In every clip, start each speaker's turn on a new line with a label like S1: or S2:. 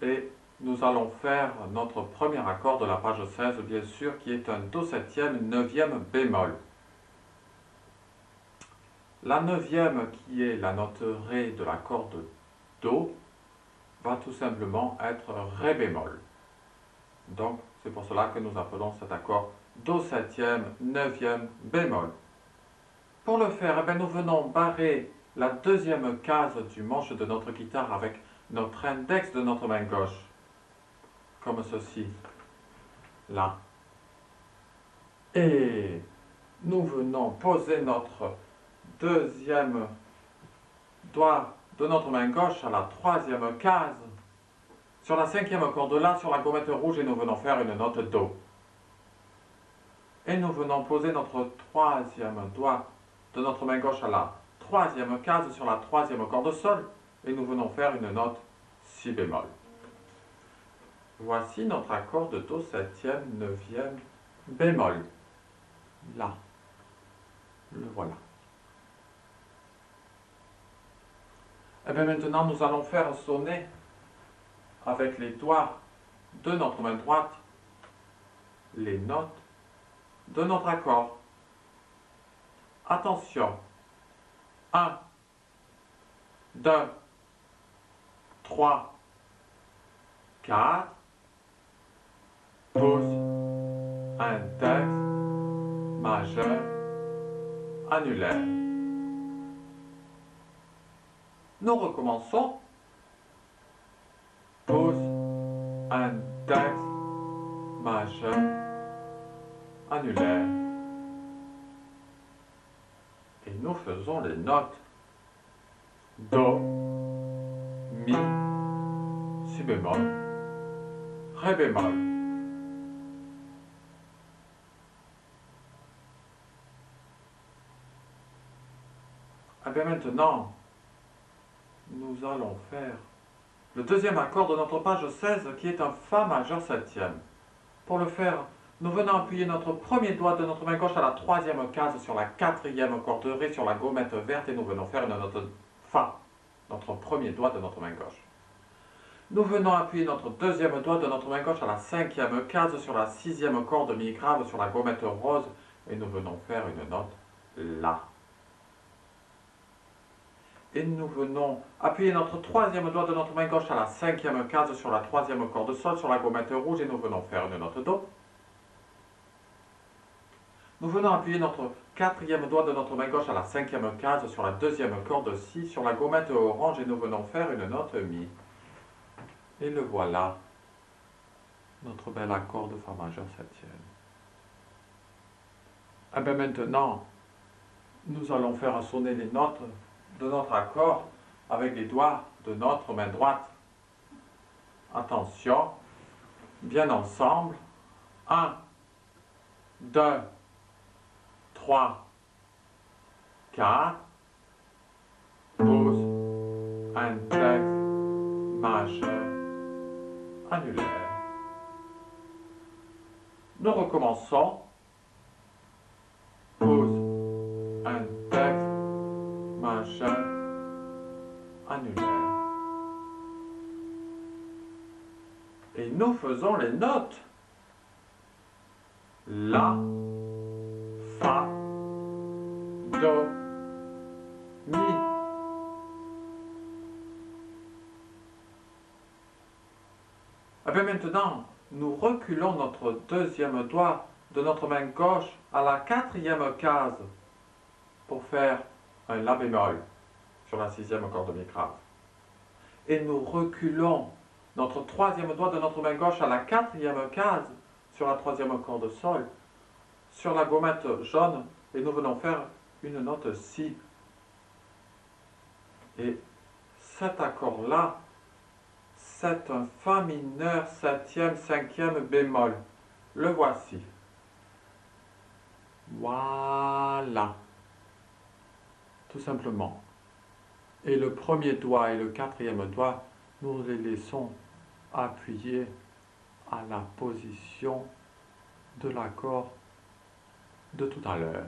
S1: Et nous allons faire notre premier accord de la page 16, bien sûr, qui est un Do septième, neuvième bémol. La neuvième, qui est la note Ré de l'accord de Do, va tout simplement être Ré bémol. Donc, c'est pour cela que nous appelons cet accord Do septième, neuvième bémol. Pour le faire, nous venons barrer la deuxième case du manche de notre guitare avec notre index de notre main gauche, comme ceci, là. Et nous venons poser notre deuxième doigt de notre main gauche à la troisième case, sur la cinquième corde là, sur la gommette rouge, et nous venons faire une note Do. Et nous venons poser notre troisième doigt de notre main gauche à la troisième case sur la troisième corde Sol, et nous venons faire une note Si bémol. Voici notre accord de Do septième, neuvième bémol. Là. Le voilà. Et bien maintenant, nous allons faire sonner avec les doigts de notre main droite les notes de notre accord. Attention. 1, 2, 3, 4. Pouce, index, majeur, annulaire. Nous recommençons. Pouce, index, majeur, annulaire. Et nous faisons les notes Do, Mi, Si bémol, Ré bémol. Et bien maintenant, nous allons faire le deuxième accord de notre page 16 qui est un Fa majeur septième. Pour le faire, nous venons appuyer notre premier doigt de notre main gauche à la troisième case sur la quatrième corde Ré sur la gommette verte et nous venons faire une note Fa, notre premier doigt de notre main gauche. Nous venons appuyer notre deuxième doigt de notre main gauche à la cinquième case sur la sixième corde Mi grave sur la gommette rose et nous venons faire une note La. Et nous venons appuyer notre troisième doigt de notre main gauche à la cinquième case sur la troisième corde Sol sur la gommette rouge et nous venons faire une note Do. Nous venons appuyer notre quatrième doigt de notre main gauche à la cinquième case sur la deuxième corde Si sur la gommette orange et nous venons faire une note Mi. Et le voilà, notre bel accord de Fa majeur septième. Et bien maintenant, nous allons faire sonner les notes de notre accord avec les doigts de notre main droite. Attention, bien ensemble. 1, 2, 3, 4. Pouce, index, majeur, annulaire. Nous recommençons. Pouce, index, majeur, annulaire. Et nous faisons les notes. La, Fa, Do, Mi. Et bien maintenant, nous reculons notre deuxième doigt de notre main gauche à la quatrième case pour faire un La bémol sur la sixième corde Mi grave. Et nous reculons notre troisième doigt de notre main gauche à la quatrième case sur la troisième corde Sol, sur la gommette jaune, et nous venons faire une note Si. Et cet accord-là, c'est un Fa mineur septième, cinquième bémol. Le voici. Voilà. Tout simplement. Et le premier doigt et le quatrième doigt, nous les laissons appuyer à la position de l'accord de tout à l'heure,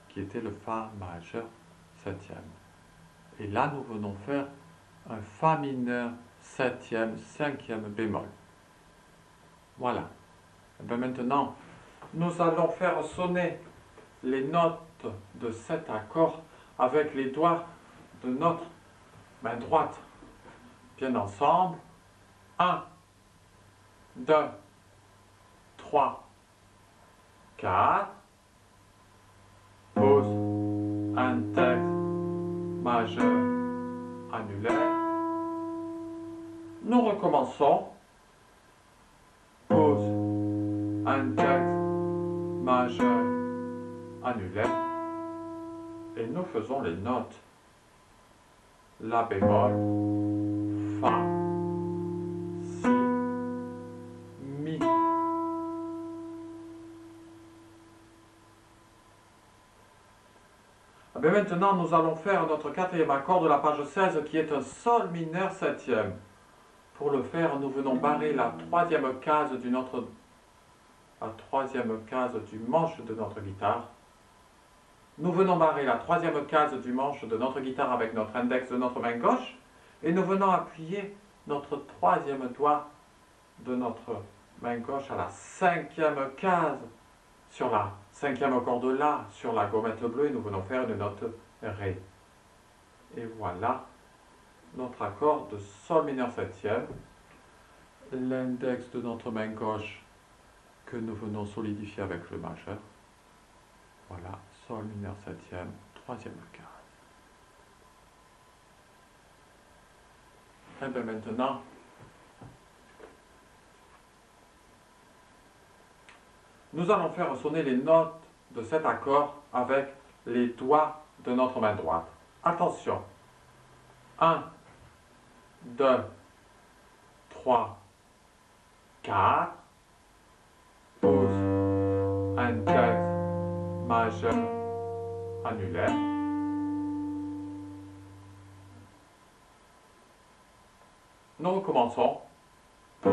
S1: qui était le Fa majeur septième. Et là, nous venons faire un Fa mineur septième, cinquième bémol. Voilà. Et bien maintenant, nous allons faire sonner les notes de cet accord avec les doigts de notre main droite. Bien ensemble. 1, 2, 3, 4. Pause. Un texte majeur annulaire. Nous recommençons. Pause. Un texte majeur annulaire. Et nous faisons les notes. La bémol, Fa, Si, Mi. Et bien maintenant, nous allons faire notre quatrième accord de la page 16 qui est un Sol mineur septième. Pour le faire, nous venons barrer la troisième case du manche de notre guitare. Nous venons barrer la troisième case du manche de notre guitare avec notre index de notre main gauche et nous venons appuyer notre troisième doigt de notre main gauche à la cinquième case sur la cinquième corde La sur la gommette bleue et nous venons faire une note Ré. Et voilà notre accord de Sol mineur septième. L'index de notre main gauche que nous venons solidifier avec le majeur. Voilà, Sol mineur septième, troisième case. Et bien maintenant, nous allons faire sonner les notes de cet accord avec les doigts de notre main droite. Attention. 1, 2, 3, 4. Pause. Un texte majeur annulaire. Nous recommençons. Pause.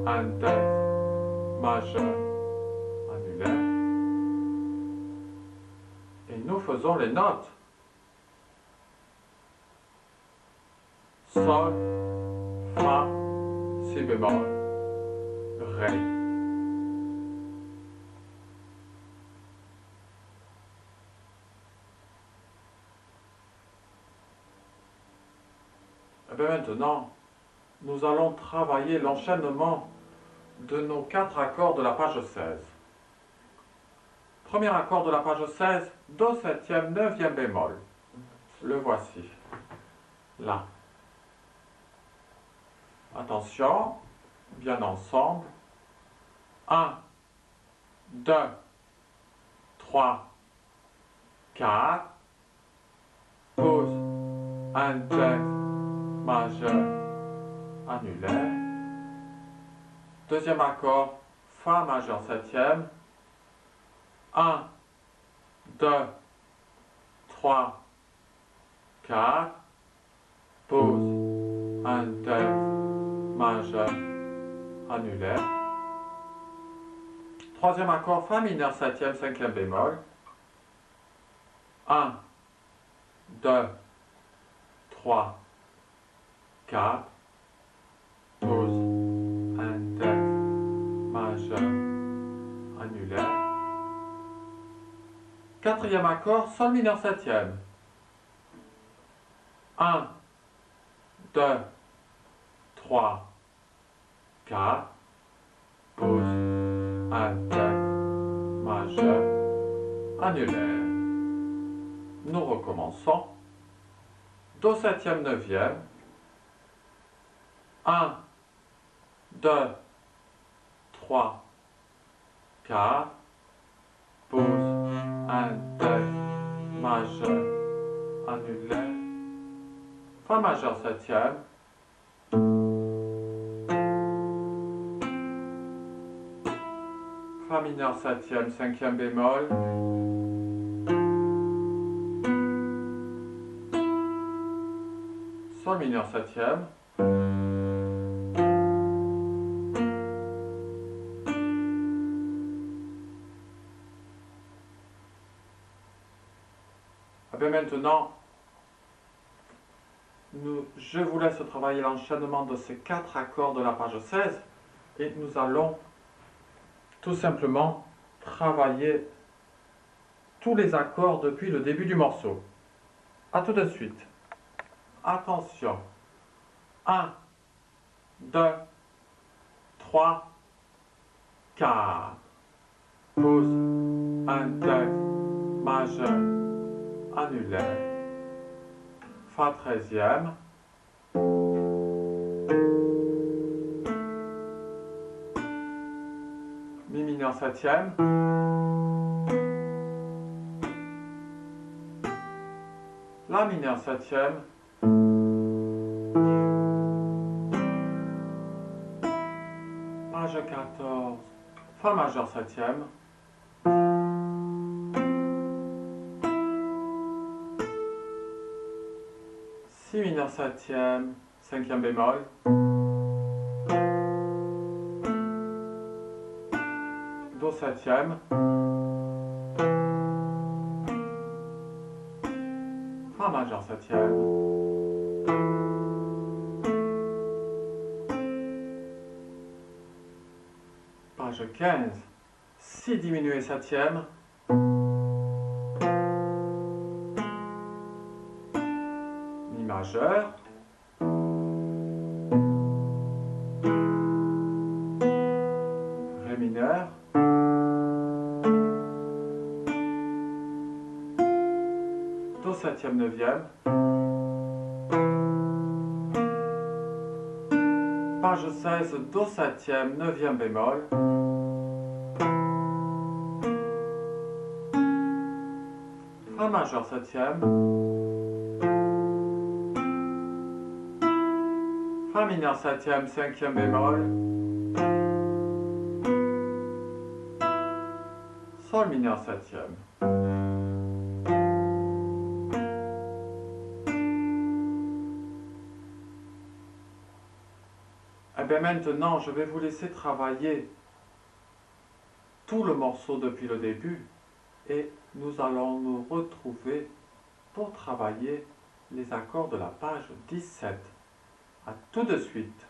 S1: Un texte majeur annulaire. Et nous faisons les notes. Sol, Fa, Si bémol, Ré. Et bien maintenant, nous allons travailler l'enchaînement de nos 4 accords de la page 16. Premier accord de la page 16, Do septième, neuvième bémol. Le voici. Là. Attention, bien ensemble. 1, 2, 3, 4. Pause. Un texte majeur annulaire. Deuxième accord, Fa majeur septième. 1, 2, 3, 4. Pause. Un texte majeur annulaire. Troisième accord, Fa mineur septième, cinquième bémol. 1, 2, 3, 4. Pause. Un texte majeur annulaire. Quatrième accord, Sol mineur septième. 1, 2, 3, 4. Pause. Un texte majeur annulaire. Nous recommençons. Do septième, neuvième. 1, 2, 3, 4. Pause. Un texte majeur annulaire. Fa majeur septième. Fa mineur septième, cinquième bémol. Sol mineur septième. Et bien maintenant, je vous laisse travailler l'enchaînement de ces 4 accords de la page 16 et nous allons tout simplement travailler tous les accords depuis le début du morceau. A tout de suite. Attention. 1, 2, 3, 4. Pause, index, majeur, annulaire. Fa 13e. Mi mineur 7e. La mineur 7e. Page 14. Fa majeur 7e. Si mineur 7e, 5e bémol. Do 7e. Fa majeur 7e. Page 15. Si diminué 7e. Mi majeur. Ré mineur. Do 7e 9e. Page 16, Do 7e 9e bémol. Fa majeur 7e. Fa mineur 7e 5e bémol. Sol mineur 7e. Et bien maintenant, je vais vous laisser travailler tout le morceau depuis le début et nous allons nous retrouver pour travailler les accords de la page 17. A tout de suite.